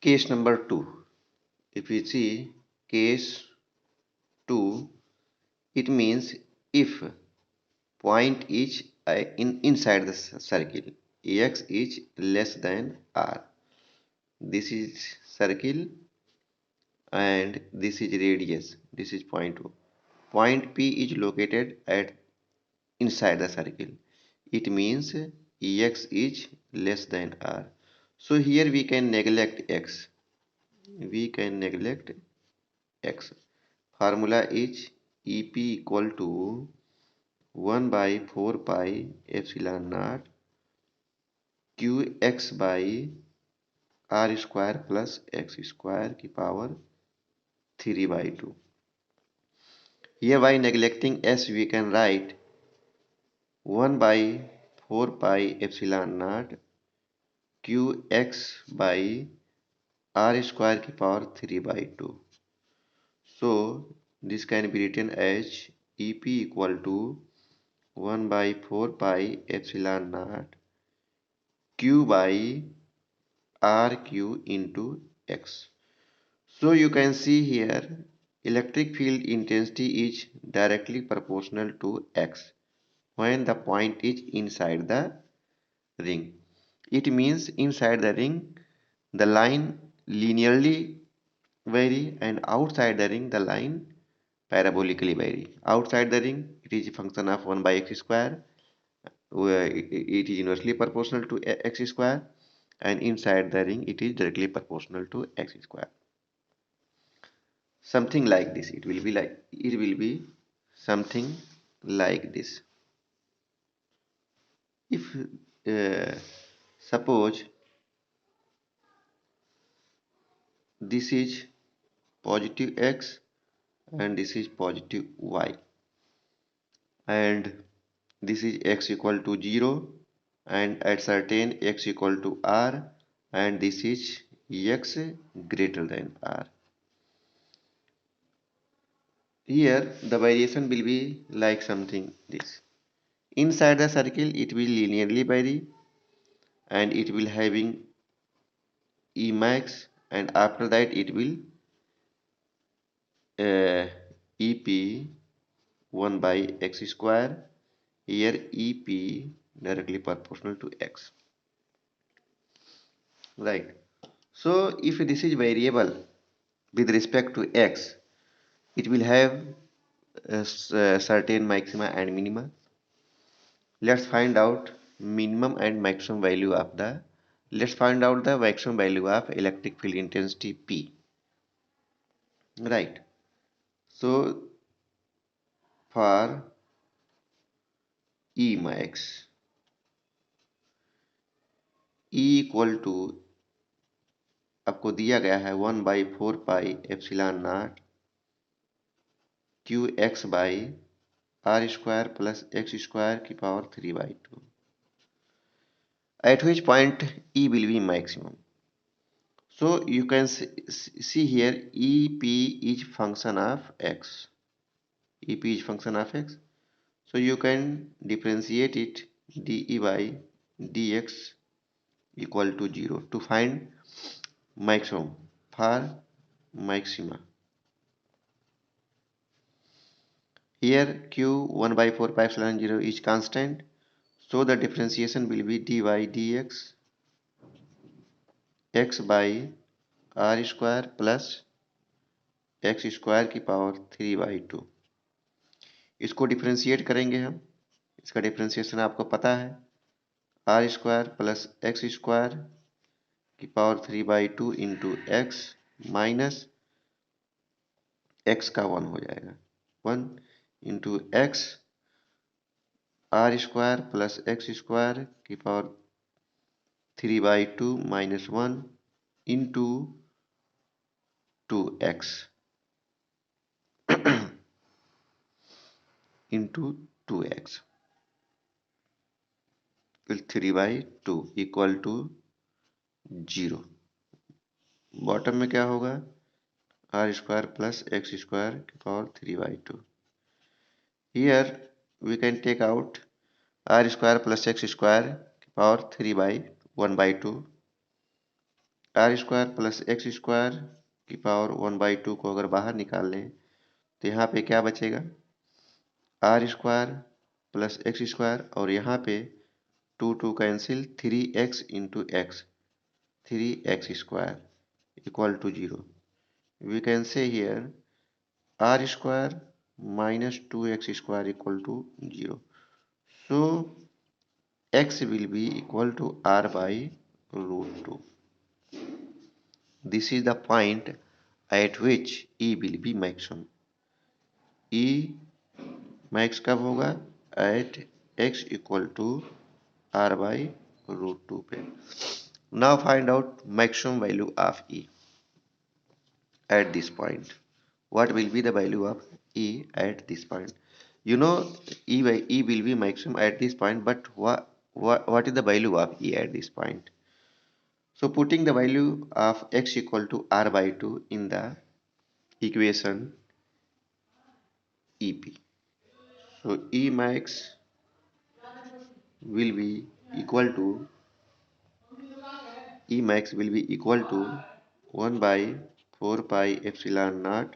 Case number 2. If we see case 2, it means if point is inside the circle, x is less than r. This is circle and this is radius. This is point O. Point P is located at inside the circle. It means x is less than r. So here we can neglect x. We can neglect x. Formula is EP equal to 1 by 4 pi epsilon naught qx by r square plus x square की power 3 by 2. Here by neglecting s we can write 1 by 4 pi epsilon naught qx by r square की power 3 by 2. So this can be written as EP equal to 1 by 4 pi epsilon naught q by rq into x. So you can see here electric field intensity is directly proportional to x when the point is inside the ring. It means inside the ring the line linearly vary and outside the ring the line parabolically vary. Outside the ring it is a function of 1 by x square, where it is inversely proportional to x square, and inside the ring it is directly proportional to x square. Something like this it will be something like this. If suppose this is positive x and this is positive y, and this is x equal to 0 and at certain x equal to r, and this is x greater than r. Here the variation will be like something this. Inside the circle it will linearly vary and it will having E max, and after that it will EP 1 by x square. Here EP directly proportional to x, right? So if this is variable with respect to x, it will have certain maxima and minima. Let's find out minimum and maximum value of the let's find out the maximum value of electric field intensity P, right? So for E max, E equal to आपको दिया गया है 1 by 4 pi epsilon naught q x by r square plus x square की power 3 by 2, at which point E will be maximum. So you can see here EP is function of x. EP is function of x. So you can differentiate it dE by dx equal to 0 to find maximum for maxima. Here q 1 by 4 pi epsilon 0 is constant, so the differentiation will be dy dx x by r square plus x square की power 3 by 2. इसको differentiate करेंगे हम. इसका differentiation आपको पता है, r square plus x square की power 3 by 2 into x minus x का 1 हो जाएगा, 1 into x r square plus x square की power 3 by 2 minus 1 into 2x into 2x will 3 by 2 equal to 0. Bottom में क्या होगा, r square plus x square की power 3 by 2. Here we can take out r square plus x square की power 3 by 1 by 2, r square plus x square की power 1/2 को अगर बाहर निकाल लें तो यहाँ पे क्या बचेगा, r square plus x square, और यहाँ पे 2 cancel, 3x into x, 3x square equal to 0. We can say here r square minus 2x square equal to 0. So x will be equal to r by root 2. This is the point at which e will be maximum. E max कब होगा, at x equal to r by root 2 पे. Now find out maximum value of e at this point. What will be the value of e at this point? You know, e will be maximum at this point, but what is the value of e at this point? So putting the value of x equal to r by 2 in the equation ep. So e max will be equal to e max will be equal to 1 by 4 pi epsilon naught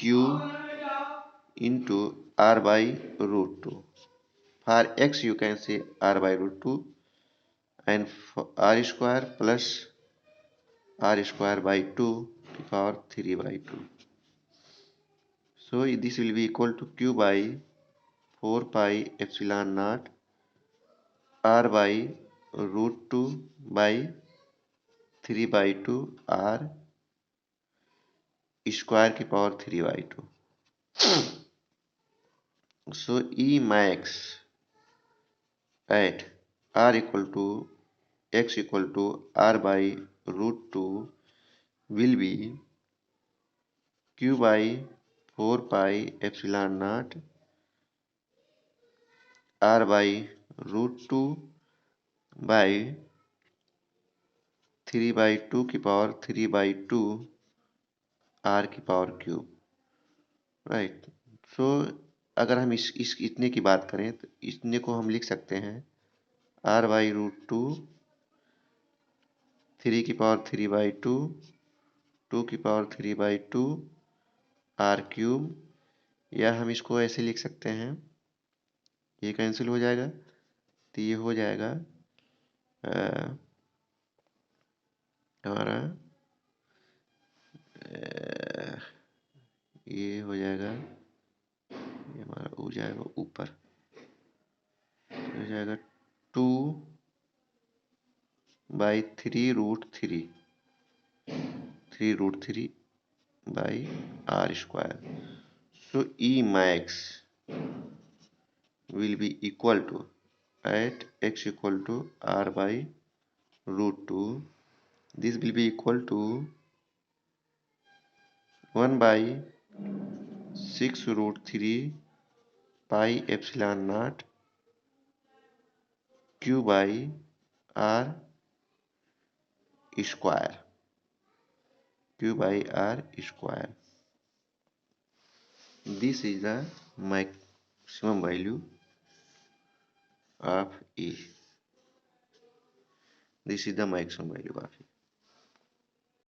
q into r by root 2. For x you can say r by root 2, and for r square plus r square by 2 to power 3 by 2. So this will be equal to q by 4 pi epsilon naught r by root 2 by 3 by 2 r square की power 3 by 2. So E max at r equal to x equal to r by root 2 will be q by 4 pi epsilon naught r by root 2 by 3 by 2 की power 3 by 2 r की power cube. Right. सो अगर हम इस इतने की बात करें तो इतने को हम लिख सकते हैं r by root 2, 3 की पावर 3 by 2, 2 की पावर 3 by 2 r क्यूब, या हम इसको ऐसे लिख सकते हैं, ये कैंसिल हो जाएगा तो ये हो जाएगा हमारा ये हो जाएगा, ये हमारा हो जाएगा ऊपर, हो जाएगा 2 by 3 root 3, 3 root 3 by r square. So E max will be equal to, at x equal to r by root 2, this will be equal to 1 by 6 root 3 pi epsilon naught q by r square, q by r square. This is the maximum value of E. This is the maximum value of E.